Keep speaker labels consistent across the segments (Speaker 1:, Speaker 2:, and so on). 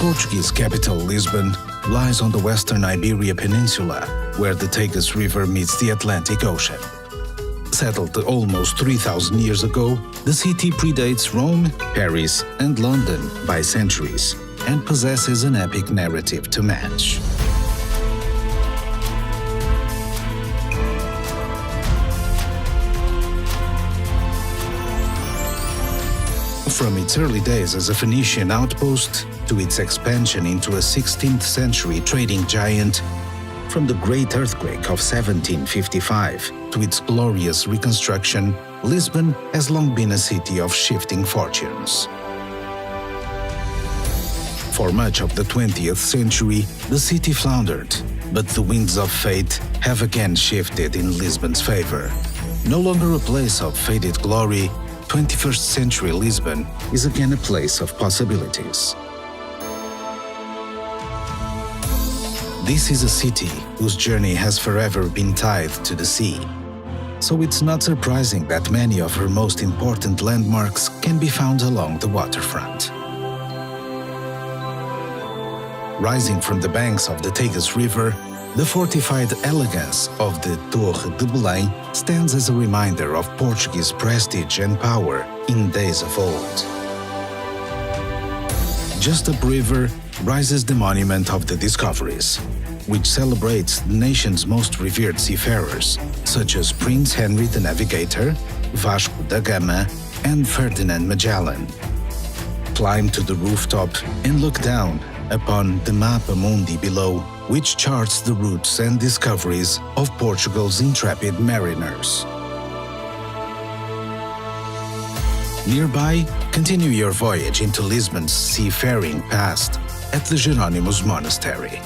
Speaker 1: Portuguese capital Lisbon lies on the western Iberia Peninsula, where the Tagus River meets the Atlantic Ocean. Settled almost 3,000 years ago, the city predates Rome, Paris, and London by centuries and possesses an epic narrative to match. From its early days as a Phoenician outpost to its expansion into a 16th century trading giant, from the Great Earthquake of 1755 to its glorious reconstruction, Lisbon has long been a city of shifting fortunes. For much of the 20th century, the city floundered, but the winds of fate have again shifted in Lisbon's favor. No longer a place of faded glory, 21st century Lisbon is again a place of possibilities. This is a city whose journey has forever been tied to the sea. So it's not surprising that many of her most important landmarks can be found along the waterfront. Rising from the banks of the Tagus River, the fortified elegance of the Torre de Belém stands as a reminder of Portuguese prestige and power in days of old. Just upriver rises the Monument of the Discoveries, which celebrates the nation's most revered seafarers, such as Prince Henry the Navigator, Vasco da Gama, and Ferdinand Magellan. Climb to the rooftop and look down upon the Mapa Mundi below, which charts the routes and discoveries of Portugal's intrepid mariners. Nearby, continue your voyage into Lisbon's seafaring past at the Jerónimos Monastery.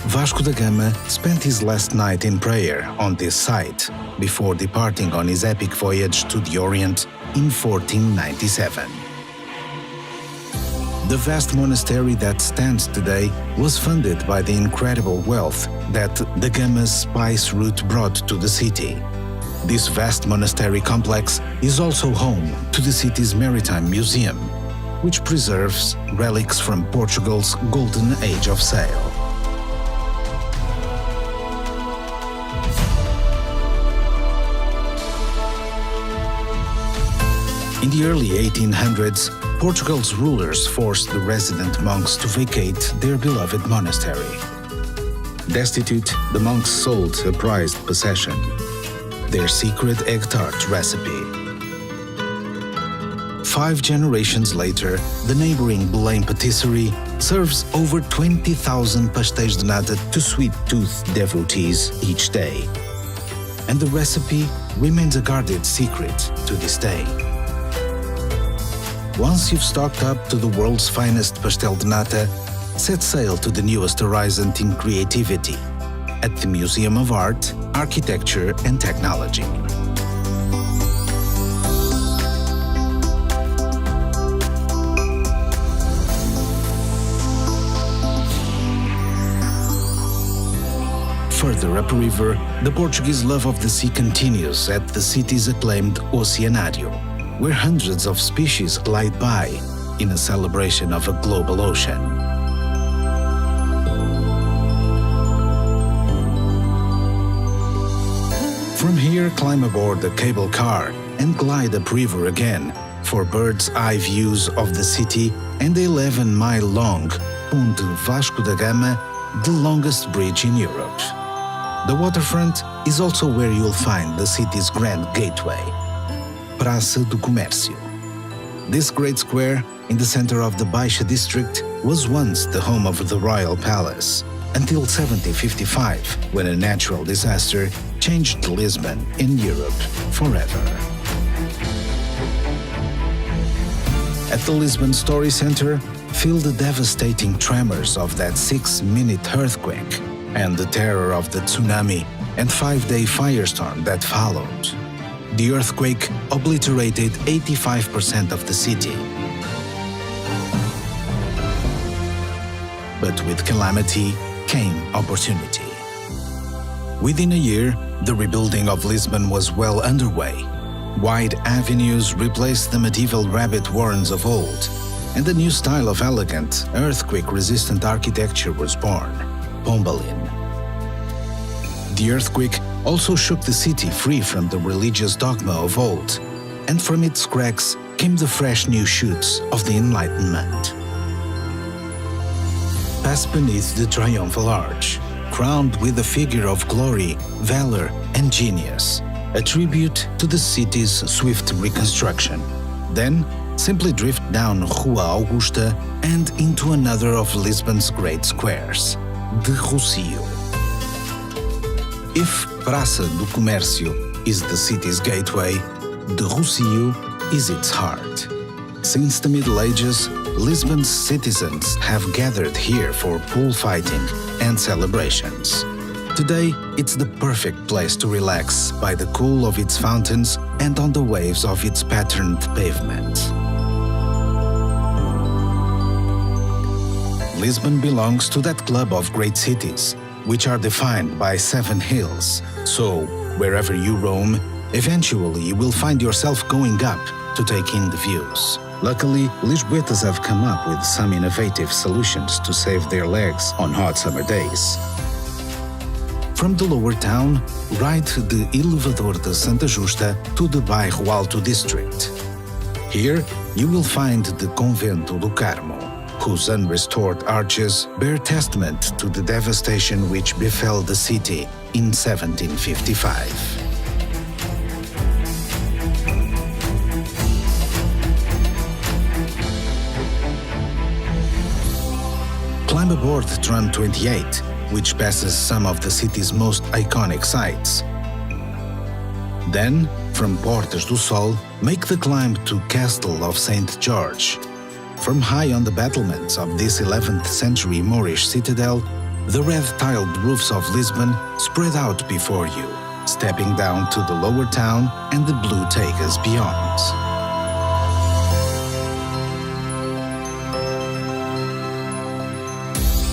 Speaker 1: Vasco da Gama spent his last night in prayer on this site before departing on his epic voyage to the Orient in 1497. The vast monastery that stands today was funded by the incredible wealth that the Gama's spice route brought to the city. This vast monastery complex is also home to the city's Maritime Museum, which preserves relics from Portugal's golden age of sail. In the early 1800s, Portugal's rulers forced the resident monks to vacate their beloved monastery. Destitute, the monks sold a prized possession, their secret egg tart recipe. 5 generations later, the neighboring Belém patisserie serves over 20,000 pastéis de nata to sweet-toothed devotees each day. And the recipe remains a guarded secret to this day. Once you've stocked up to the world's finest pastel de nata, set sail to the newest horizon in creativity at the Museum of Art, Architecture and Technology. Further upriver, the Portuguese love of the sea continues at the city's acclaimed Oceanário, where hundreds of species glide by in a celebration of a global ocean. From here, climb aboard the cable car and glide upriver again for bird's-eye views of the city and the 11-mile-long Ponte Vasco da Gama, the longest bridge in Europe. The waterfront is also where you'll find the city's grand gateway, Praça do Comércio. This great square in the center of the Baixa district was once the home of the royal palace, until 1755, when a natural disaster changed Lisbon and Europe forever. At the Lisbon Story Center, feel the devastating tremors of that 6-minute earthquake and the terror of the tsunami and 5-day firestorm that followed. The earthquake obliterated 85% of the city. But with calamity came opportunity. Within a year, the rebuilding of Lisbon was well underway. Wide avenues replaced the medieval rabbit warrens of old. and a new style of elegant, earthquake-resistant architecture was born, Pombalin. The earthquake also shook the city free from the religious dogma of old, and from its cracks came the fresh new shoots of the Enlightenment. Pass beneath the triumphal arch, crowned with a figure of glory, valor, and genius, a tribute to the city's swift reconstruction. Then, simply drift down Rua Augusta and into another of Lisbon's great squares, the Rossio. If Praça do Comércio is the city's gateway, the Rossio is its heart. Since the Middle Ages, Lisbon's citizens have gathered here for bullfighting and celebrations. Today, it's the perfect place to relax by the cool of its fountains and on the waves of its patterned pavement. Lisbon belongs to that club of great cities, which are defined by 7 hills. So, wherever you roam, eventually you will find yourself going up to take in the views. Luckily, Lisboetas have come up with some innovative solutions to save their legs on hot summer days. From the lower town, ride the Elevador de Santa Justa to the Bairro Alto district. Here, you will find the Convento do Carmo, whose unrestored arches bear testament to the devastation which befell the city in 1755. Climb aboard Tram 28, which passes some of the city's most iconic sites. Then, from Portas do Sol, make the climb to Castelo of St. Jorge. From high on the battlements of this 11th century Moorish citadel, the red-tiled roofs of Lisbon spread out before you, stepping down to the lower town and the blue Tagus beyond.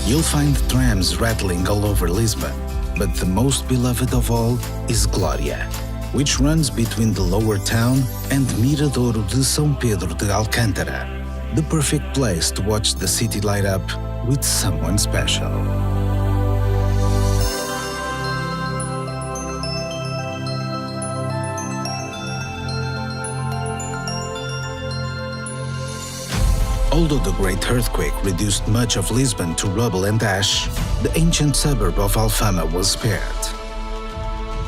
Speaker 1: You'll find trams rattling all over Lisbon, but the most beloved of all is Glória, which runs between the lower town and Miradouro de São Pedro de Alcântara, the perfect place to watch the city light up with someone special. Although the great earthquake reduced much of Lisbon to rubble and ash, the ancient suburb of Alfama was spared.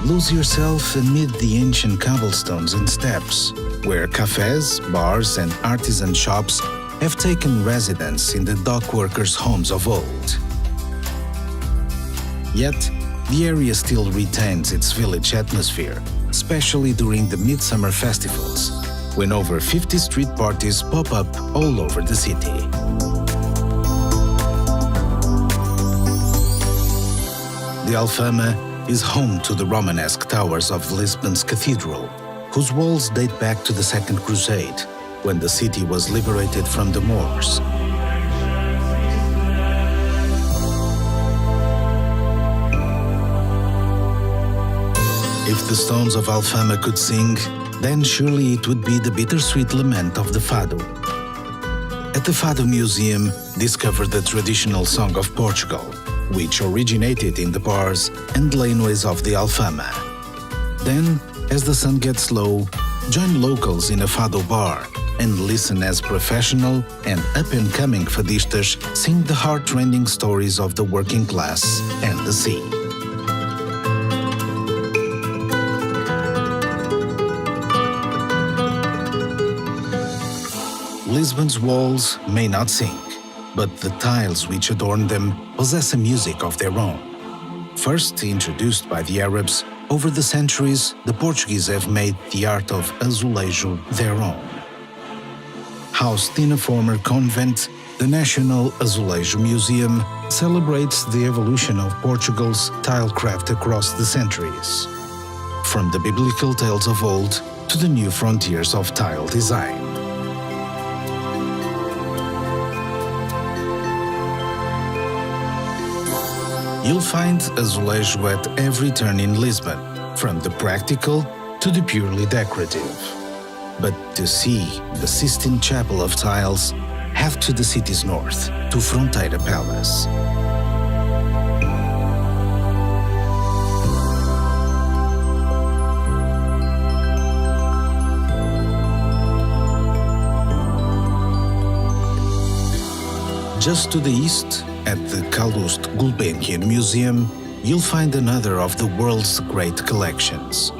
Speaker 1: Lose yourself amid the ancient cobblestones and steps, where cafes, bars, and artisan shops have taken residence in the dockworkers' homes of old. Yet, the area still retains its village atmosphere, especially during the midsummer festivals, when over 50 street parties pop up all over the city. The Alfama is home to the Romanesque towers of Lisbon's cathedral, whose walls date back to the Second Crusade, when the city was liberated from the Moors. If the stones of Alfama could sing, then surely it would be the bittersweet lament of the Fado. At the Fado Museum, discover the traditional song of Portugal, which originated in the bars and laneways of the Alfama. Then, as the sun gets low, join locals in a Fado bar and listen as professional and up-and-coming fadistas sing the heartrending stories of the working class and the sea. Lisbon's walls may not sing, but the tiles which adorn them possess a music of their own. First introduced by the Arabs, over the centuries the Portuguese have made the art of azulejo their own. Housed in a former convent, the National Azulejo Museum celebrates the evolution of Portugal's tilecraft across the centuries, from the biblical tales of old to the new frontiers of tile design. You'll find azulejo at every turn in Lisbon, from the practical to the purely decorative. But to see the Sistine Chapel of tiles, head to the city's north, to Fronteira Palace. Just to the east, at the Calouste Gulbenkian Museum, you'll find another of the world's great collections.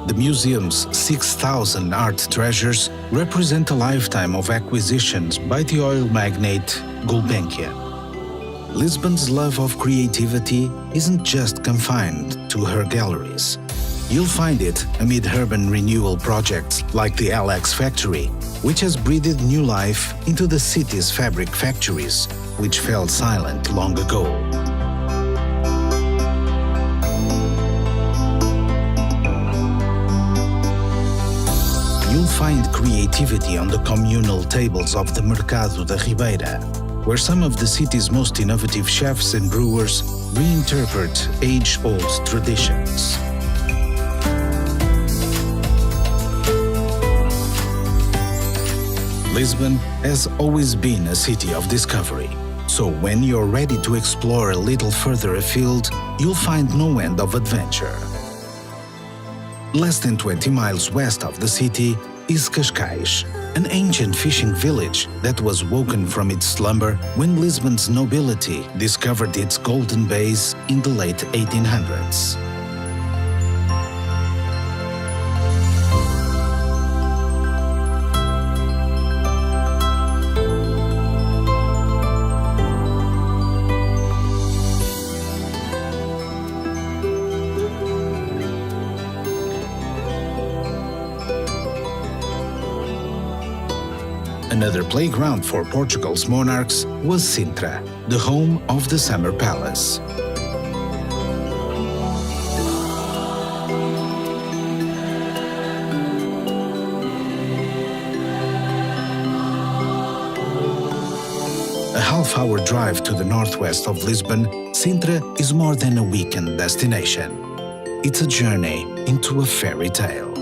Speaker 1: The museum's 6,000 art treasures represent a lifetime of acquisitions by the oil magnate Gulbenkian. Lisbon's love of creativity isn't just confined to her galleries. You'll find it amid urban renewal projects like the LX Factory, which has breathed new life into the city's fabric factories, which fell silent long ago. You'll find creativity on the communal tables of the Mercado da Ribeira, where some of the city's most innovative chefs and brewers reinterpret age-old traditions. Lisbon has always been a city of discovery, so when you're ready to explore a little further afield, you'll find no end of adventure. Less than 20 miles west of the city is Cascais, an ancient fishing village that was woken from its slumber when Lisbon's nobility discovered its golden bays in the late 1800s. Another playground for Portugal's monarchs was Sintra, the home of the Summer Palace. A half-hour drive to the northwest of Lisbon, Sintra is more than a weekend destination. It's a journey into a fairy tale.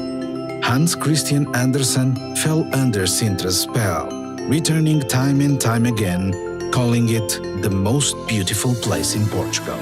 Speaker 1: Hans Christian Andersen fell under Sintra's spell, returning time and time again, calling it the most beautiful place in Portugal.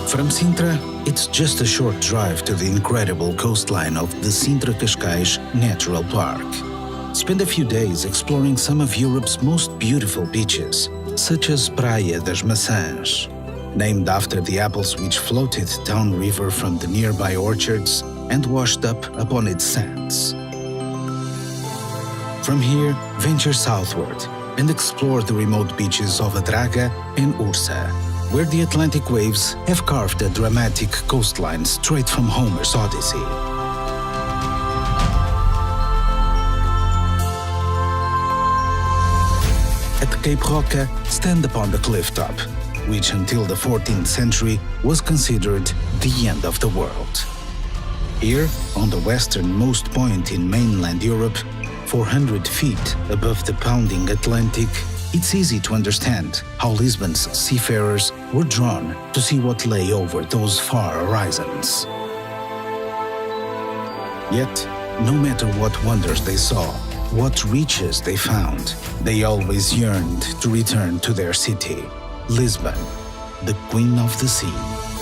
Speaker 1: From Sintra, it's just a short drive to the incredible coastline of the Sintra-Cascais Natural Park. Spend a few days exploring some of Europe's most beautiful beaches, such as Praia das Maçãs, named after the apples which floated downriver from the nearby orchards and washed up upon its sands. From here, venture southward and explore the remote beaches of Adraga and Ursa, where the Atlantic waves have carved a dramatic coastline straight from Homer's Odyssey. At Cape Roca, stand upon the cliff top, which until the 14th century was considered the end of the world. Here, on the westernmost point in mainland Europe, 400 feet above the pounding Atlantic, it's easy to understand how Lisbon's seafarers were drawn to see what lay over those far horizons. Yet, no matter what wonders they saw, what riches they found, they always yearned to return to their city, Lisbon, the Queen of the Sea.